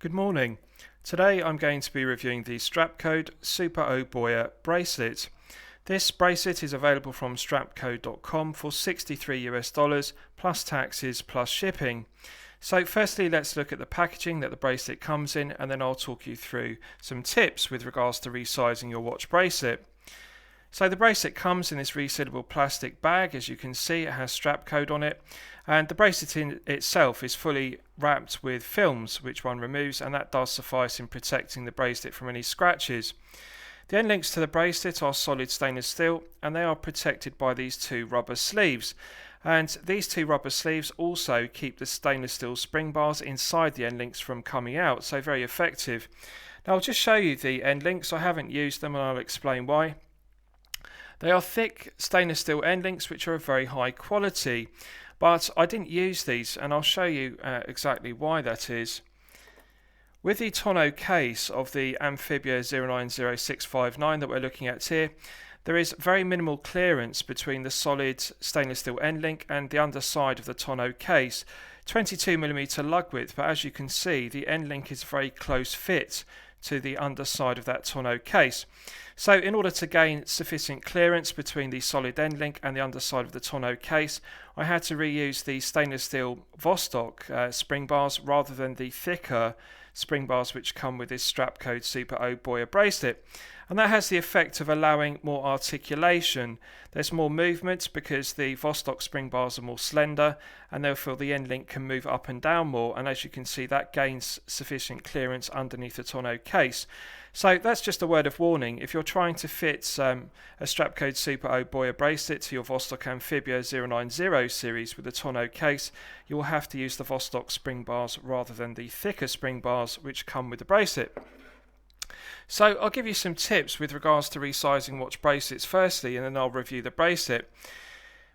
Good morning. Today I'm going to be reviewing the Strapcode Super Oboya bracelet. This bracelet is available from strapcode.com for $63 plus taxes plus shipping. So firstly, let's look at the packaging that the bracelet comes in, and then I'll talk you through some tips with regards to resizing your watch bracelet. So the bracelet comes in this resealable plastic bag. As you can see, it has Strapcode on it, and the bracelet in itself is fully wrapped with films which one removes, and that does suffice in protecting the bracelet from any scratches. The end links to the bracelet are solid stainless steel, and they are protected by these two rubber sleeves. And these two rubber sleeves also keep the stainless steel spring bars inside the end links from coming out, so very effective. Now I'll just show you the end links. I haven't used them and I'll explain why. They are thick stainless steel end links which are of very high quality, but I didn't use these, and I'll show you exactly why that is. With the tonneau case of the Amphibia 090659 that we're looking at here, there is very minimal clearance between the solid stainless steel end link and the underside of the tonneau case. 22mm lug width, but as you can see, the end link is very close fit to the underside of that tonneau case. So in order to gain sufficient clearance between the solid end link and the underside of the tonneau case, I had to reuse the stainless steel Vostok spring bars rather than the thicker spring bars which come with this Strapcode Super Oboya bracelet. And that has the effect of allowing more articulation. There's more movement because the Vostok spring bars are more slender, and therefore the end link can move up and down more, and as you can see, that gains sufficient clearance underneath the tonneau case. So that's just a word of warning. If you're trying to fit a Strapcode Super Oboya bracelet to your Vostok Amphibia 090 series with a tonneau case, you will have to use the Vostok spring bars rather than the thicker spring bars which come with the bracelet. So I'll give you some tips with regards to resizing watch bracelets firstly, and then I'll review the bracelet.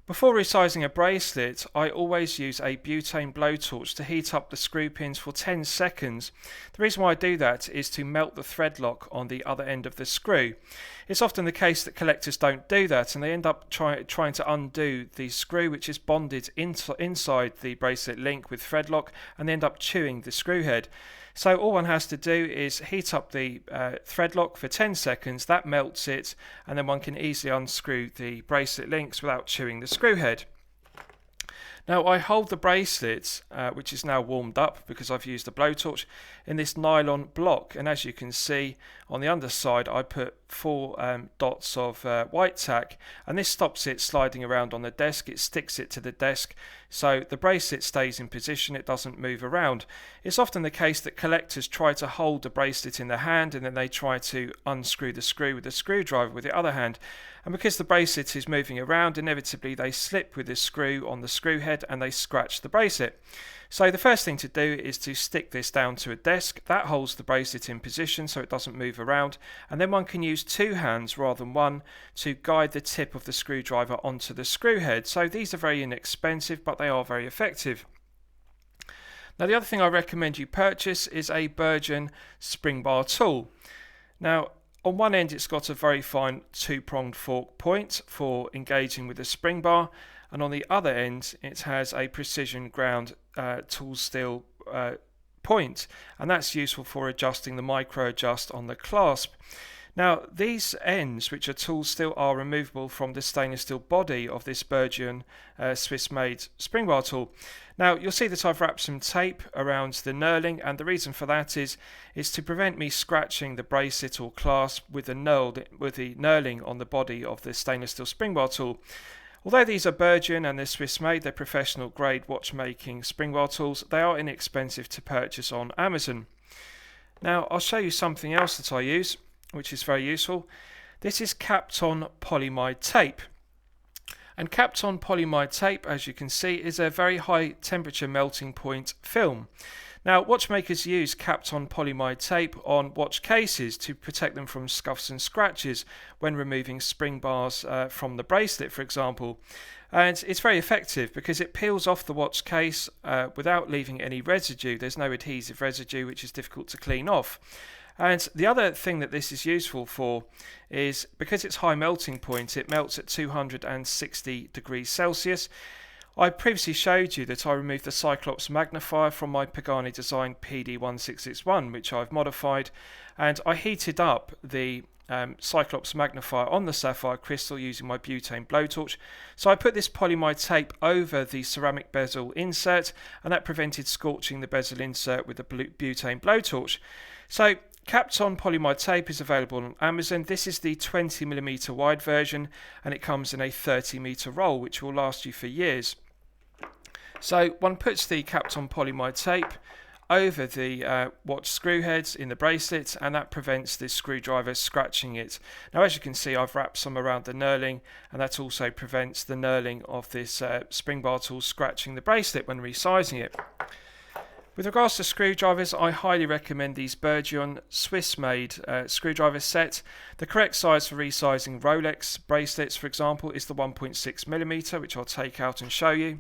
Before resizing a bracelet, I always use a butane blowtorch to heat up the screw pins for 10 seconds. The reason why I do that is to melt the thread lock on the other end of the screw. It's often the case that collectors don't do that, and they end up trying to undo the screw which is bonded inside the bracelet link with thread lock, and they end up chewing the screw head. So all one has to do is heat up the thread lock for 10 seconds, that melts it, and then one can easily unscrew the bracelet links without chewing the screw head. Now I hold the bracelet, which is now warmed up because I've used a blowtorch, in this nylon block, and as you can see on the underside I put 4 dots of white tack, and this stops it sliding around on the desk. It sticks it to the desk so the bracelet stays in position, it doesn't move around. It's often the case that collectors try to hold the bracelet in the hand and then they try to unscrew the screw with a screwdriver with the other hand, and because the bracelet is moving around, inevitably they slip with the screw on the screw head and they scratch the bracelet. So the first thing to do is to stick this down to a desk. That holds the bracelet in position so it doesn't move around, and then one can use 2 hands rather than 1 to guide the tip of the screwdriver onto the screw head. So these are very inexpensive, but they are very effective. Now the other thing I recommend you purchase is a Burgeon spring bar tool. Now on one end it's got a very fine 2-pronged fork point for engaging with the spring bar, and on the other end it has a precision ground tool steel point, and that's useful for adjusting the micro adjust on the clasp. Now these ends, which are tool steel, are removable from the stainless steel body of this Burgeon Swiss made spring bar tool. Now you'll see that I've wrapped some tape around the knurling, and the reason for that is to prevent me scratching the bracelet or clasp with the knurling on the body of the stainless steel spring bar tool. Although these are Burgeon and they're Swiss made, they're professional grade watchmaking spring bar tools, they are inexpensive to purchase on Amazon. Now I'll show you something else that I use, which is very useful. This is Kapton polyamide tape. And Kapton polyamide tape, as you can see, is a very high temperature melting point film. Now watchmakers use Kapton polyamide tape on watch cases to protect them from scuffs and scratches when removing spring bars from the bracelet, for example. And it's very effective because it peels off the watch case without leaving any residue. There's no adhesive residue, which is difficult to clean off. And the other thing that this is useful for is because it's high melting point, it melts at 260 degrees Celsius. I previously showed you that I removed the Cyclops magnifier from my Pagani Design PD1661, which I've modified, and I heated up the Cyclops magnifier on the sapphire crystal using my butane blowtorch. So I put this polyamide tape over the ceramic bezel insert, and that prevented scorching the bezel insert with the butane blowtorch. So Kapton polyamide tape is available on Amazon. This is the 20mm wide version, and it comes in a 30m roll, which will last you for years. So one puts the Kapton polyamide tape over the watch screw heads in the bracelet, and that prevents the screwdriver scratching it. Now, as you can see, I've wrapped some around the knurling, and that also prevents the knurling of this spring bar tool scratching the bracelet when resizing it. With regards to screwdrivers, I highly recommend these Bergeon Swiss-made screwdriver set. The correct size for resizing Rolex bracelets, for example, is the 1.6mm, which I'll take out and show you.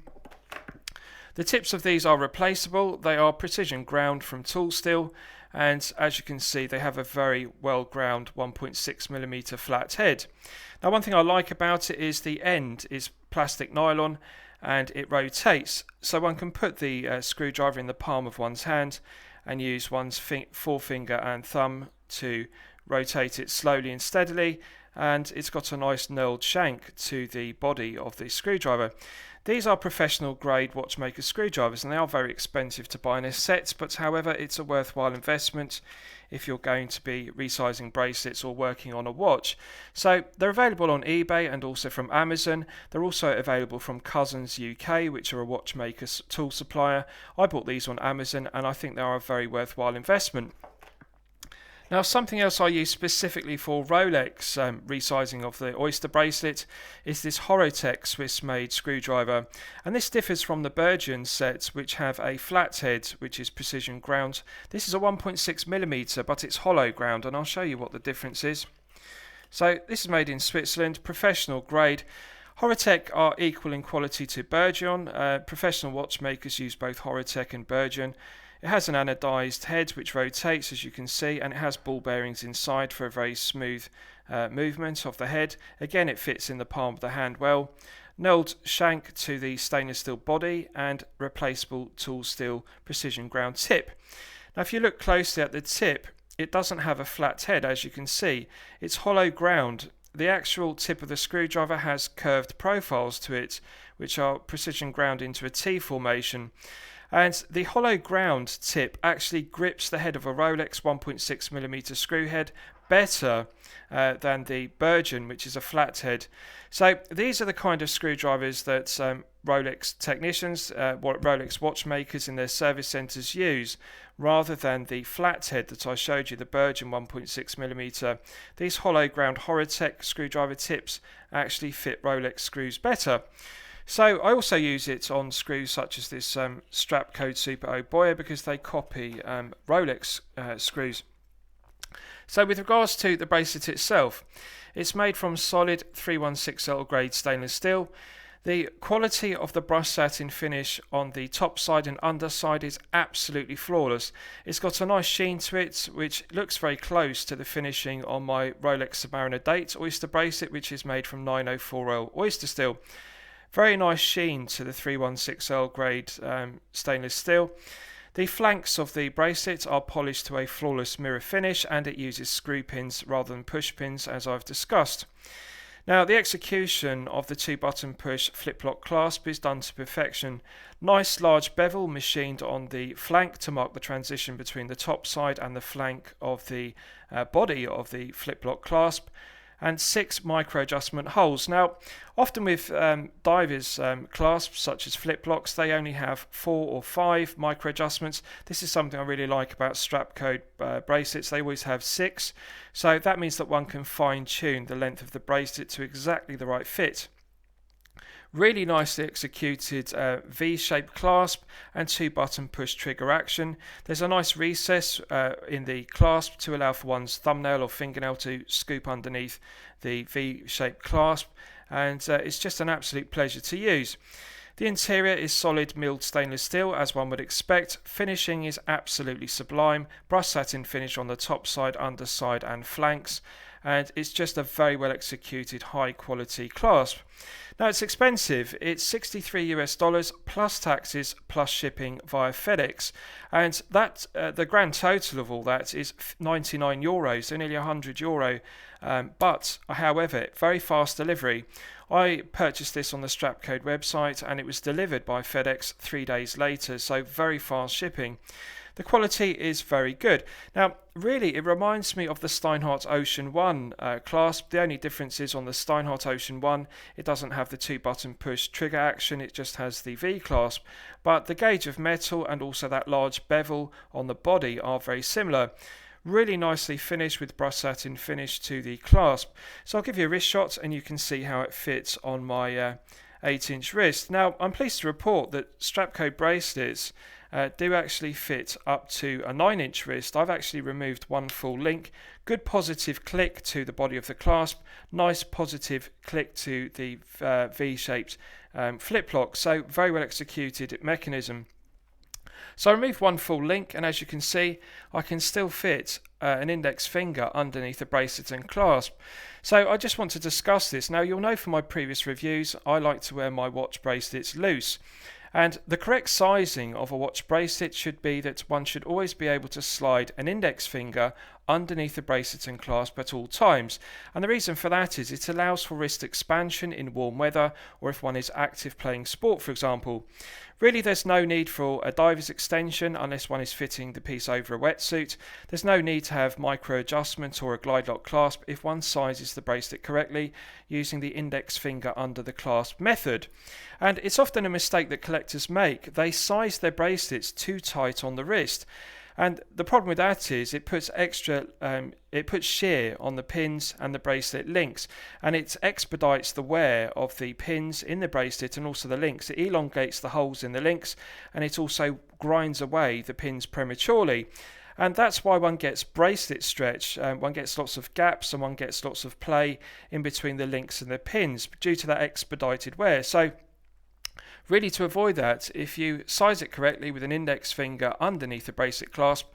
The tips of these are replaceable. They are precision ground from tool steel, and as you can see, they have a very well ground 1.6mm flat head. Now, one thing I like about it is the end is plastic nylon and it rotates, so one can put the screwdriver in the palm of one's hand and use one's forefinger and thumb to rotate it slowly and steadily, and it's got a nice knurled shank to the body of the screwdriver. These are professional grade watchmaker screwdrivers, and they are very expensive to buy in a set, but however, it's a worthwhile investment if you're going to be resizing bracelets or working on a watch. So they're available on eBay and also from Amazon. They're also available from Cousins UK, which are a watchmaker tool supplier. I bought these on Amazon, and I think they are a very worthwhile investment. Now, something else I use specifically for Rolex resizing of the Oyster bracelet is this Horrortech Swiss-made screwdriver, and this differs from the Bergeon sets, which have a flat head, which is precision ground. This is a 1.6mm, but it's hollow ground, and I'll show you what the difference is. So this is made in Switzerland, professional grade. Horrortech are equal in quality to Bergeon. Professional watchmakers use both Horrortech and Bergeon. It has an anodized head which rotates, as you can see, and it has ball bearings inside for a very smooth movement of the head. Again, it fits in the palm of the hand well. Knurled shank to the stainless steel body and replaceable tool steel precision ground tip. Now, if you look closely at the tip, it doesn't have a flat head, as you can see. It's hollow ground. The actual tip of the screwdriver has curved profiles to it, which are precision ground into a T formation. And the hollow ground tip actually grips the head of a Rolex 1.6mm screw head better than the Bergeon, which is a flat head. So these are the kind of screwdrivers that Rolex technicians, Rolex watchmakers in their service centres use, rather than the flat head that I showed you, the Bergeon 1.6mm. These hollow ground Horrortech screwdriver tips actually fit Rolex screws better. So I also use it on screws such as this Strapcode Super O Boyer, because they copy Rolex screws. So with regards to the bracelet itself, it's made from solid 316L grade stainless steel. The quality of the brushed satin finish on the top side and underside is absolutely flawless. It's got a nice sheen to it, which looks very close to the finishing on my Rolex Submariner Date Oyster bracelet, which is made from 904L oyster steel. Very nice sheen to the 316L grade stainless steel. The flanks of the bracelet are polished to a flawless mirror finish, and it uses screw pins rather than push pins, as I've discussed. Now, the execution of the 2-button push flip-lock clasp is done to perfection. Nice large bevel machined on the flank to mark the transition between the top side and the flank of the body of the flip-lock clasp, and 6 micro adjustment holes. Now, often with divers clasps such as flip locks, they only have 4 or 5 micro adjustments. This is something I really like about Strapcode bracelets. They always have 6, so that means that one can fine tune the length of the bracelet to exactly the right fit. Really nicely executed V-shaped clasp and 2-button push trigger action. There's a nice recess in the clasp to allow for one's thumbnail or fingernail to scoop underneath the V-shaped clasp, and it's just an absolute pleasure to use. The interior is solid milled stainless steel, as one would expect. Finishing is absolutely sublime. Brushed satin finish on the top side, underside and flanks. and it's just a very well executed high quality clasp. Now it's expensive. It's $63 plus taxes plus shipping via FedEx, and that the grand total of all that is €99, so nearly €100. But however, very fast delivery. I purchased this on the Strapcode website and it was delivered by FedEx 3 days later, so very fast shipping. The quality is very good. Now, really, it reminds me of the Steinhardt Ocean 1 clasp. The only difference is on the Steinhardt Ocean 1, it doesn't have the 2-button push trigger action, it just has the V clasp. But the gauge of metal and also that large bevel on the body are very similar. Really nicely finished with brush satin finish to the clasp. So I'll give you a wrist shot and you can see how it fits on my 8-inch wrist. Now, I'm pleased to report that Strapcode bracelets do actually fit up to a 9-inch wrist. I've actually removed one full link. Good positive click to the body of the clasp. Nice positive click to the V-shaped flip lock. So very well executed mechanism. So I removed one full link, and as you can see, I can still fit an index finger underneath the bracelet and clasp. So I just want to discuss this. Now, you'll know from my previous reviews, I like to wear my watch bracelets loose. And the correct sizing of a watch bracelet should be that one should always be able to slide an index finger underneath the bracelet and clasp at all times. And the reason for that is it allows for wrist expansion in warm weather or if one is active playing sport, for example. Really, there's no need for a diver's extension unless one is fitting the piece over a wetsuit. There's no need to have micro adjustment or a glide lock clasp if one sizes the bracelet correctly using the index finger under the clasp method. And it's often a mistake that collectors make. They size their bracelets too tight on the wrist. And the problem with that is it puts shear on the pins and the bracelet links, and it expedites the wear of the pins in the bracelet and also the links. It elongates the holes in the links, and it also grinds away the pins prematurely. And that's why one gets bracelet stretch, one gets lots of gaps and one gets lots of play in between the links and the pins due to that expedited wear. So really, to avoid that, if you size it correctly with an index finger underneath the bracelet clasp,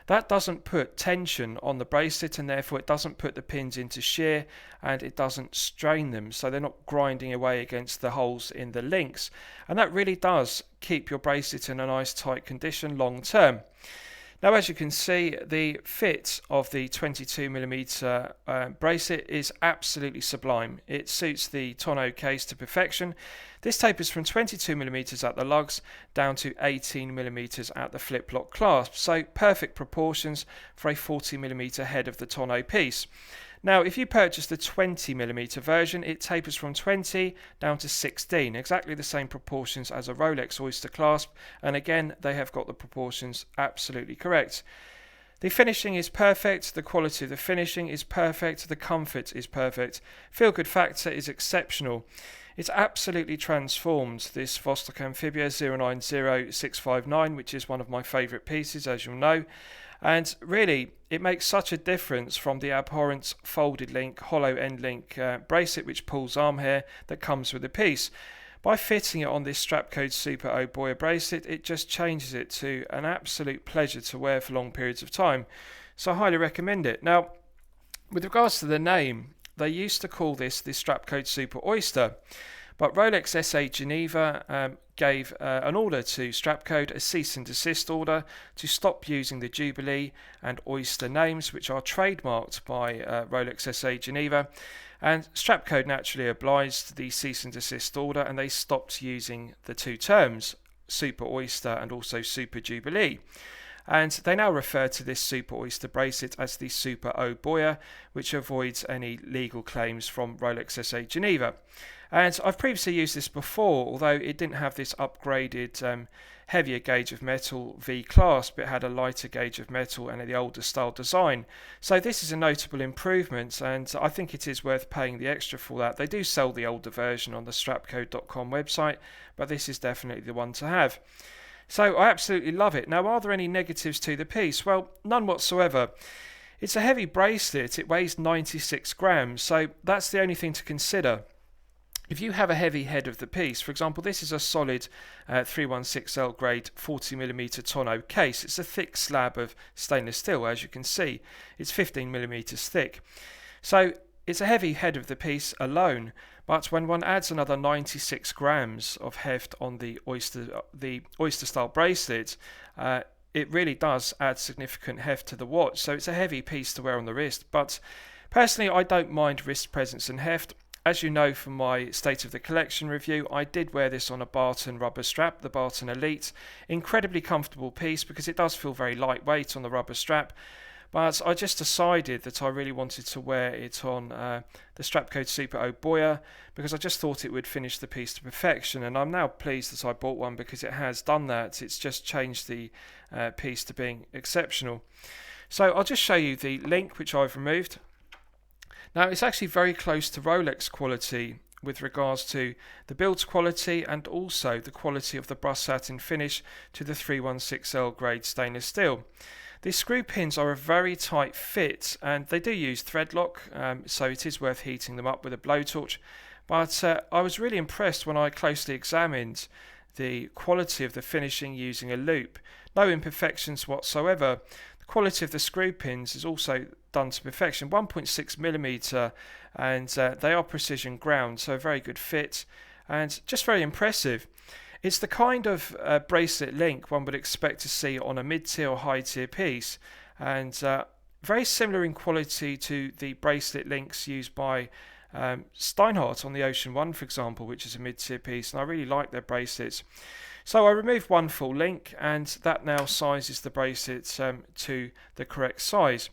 that doesn't put tension on the bracelet and therefore it doesn't put the pins into shear and it doesn't strain them, so they're not grinding away against the holes in the links. And that really does keep your bracelet in a nice tight condition long term. Now, as you can see, the fit of the 22mm bracelet is absolutely sublime. It suits the tonneau case to perfection. This tapers from 22mm at the lugs down to 18mm at the flip lock clasp, so perfect proportions for a 40mm head of the tonneau piece. Now, if you purchase the 20mm version, it tapers from 20 down to 16, exactly the same proportions as a Rolex Oyster clasp, and again, they have got the proportions absolutely correct. The finishing is perfect, the quality of the finishing is perfect, the comfort is perfect, feel-good factor is exceptional. It's absolutely transformed this Vostok Amphibia 090659, which is one of my favourite pieces, as you'll know. And really, it makes such a difference from the abhorrent folded link, hollow end link bracelet which pulls arm hair that comes with the piece. By fitting it on this Strapcode Super Oboya bracelet, it just changes it to an absolute pleasure to wear for long periods of time. So I highly recommend it. Now, with regards to the name, they used to call this the Strapcode Super Oyster, but Rolex SA Geneva gave an order to Strapcode, a cease and desist order, to stop using the Jubilee and Oyster names, which are trademarked by Rolex SA Geneva. And Strapcode naturally obliged the cease and desist order, and they stopped using the two terms, Super Oyster and also Super Jubilee. And they now refer to this Super Oyster bracelet as the Super Oboya, which avoids any legal claims from Rolex SA Geneva. And I've previously used this before, although it didn't have this upgraded heavier gauge of metal V clasp. It had a lighter gauge of metal and the older style design. So this is a notable improvement, and I think it is worth paying the extra for that. They do sell the older version on the strapcode.com website, but this is definitely the one to have. So I absolutely love it. Now, are there any negatives to the piece? Well, none whatsoever. It's a heavy bracelet. It weighs 96 grams, so that's the only thing to consider. If you have a heavy head of the piece, for example, this is a solid 316L grade 40mm tonneau case. It's a thick slab of stainless steel, as you can see. It's 15mm thick. So it's a heavy head of the piece alone, but when one adds another 96 grams of heft on the oyster style bracelet, it really does add significant heft to the watch. So it's a heavy piece to wear on the wrist, but personally I don't mind wrist presence and heft. As you know from my State of the Collection review, I did wear this on a Barton rubber strap, the Barton Elite. Incredibly comfortable piece because it does feel very lightweight on the rubber strap. But I just decided that I really wanted to wear it on the Strapcode Super O Boya because I just thought it would finish the piece to perfection, and I'm now pleased that I bought one because it has done that. It's just changed the piece to being exceptional. So I'll just show you the link which I've removed. Now it's actually very close to Rolex quality with regards to the build quality and also the quality of the brushed satin finish to the 316L grade stainless steel. The screw pins are a very tight fit and they do use thread lock, so it is worth heating them up with a blowtorch. But I was really impressed when I closely examined the quality of the finishing using a loupe. No imperfections whatsoever. The quality of the screw pins is also done to perfection, 1.6mm, and they are precision ground, so a very good fit and just very impressive. It's the kind of bracelet link one would expect to see on a mid-tier or high-tier piece, and very similar in quality to the bracelet links used by Steinhardt on the Ocean One, for example, which is a mid-tier piece, and I really like their bracelets. So I removed one full link, and that now sizes the bracelet to the correct size.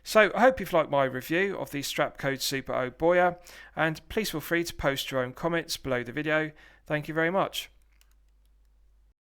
So I hope you've liked my review of the Strapcode Super O Boya, and please feel free to post your own comments below the video. Thank you very much.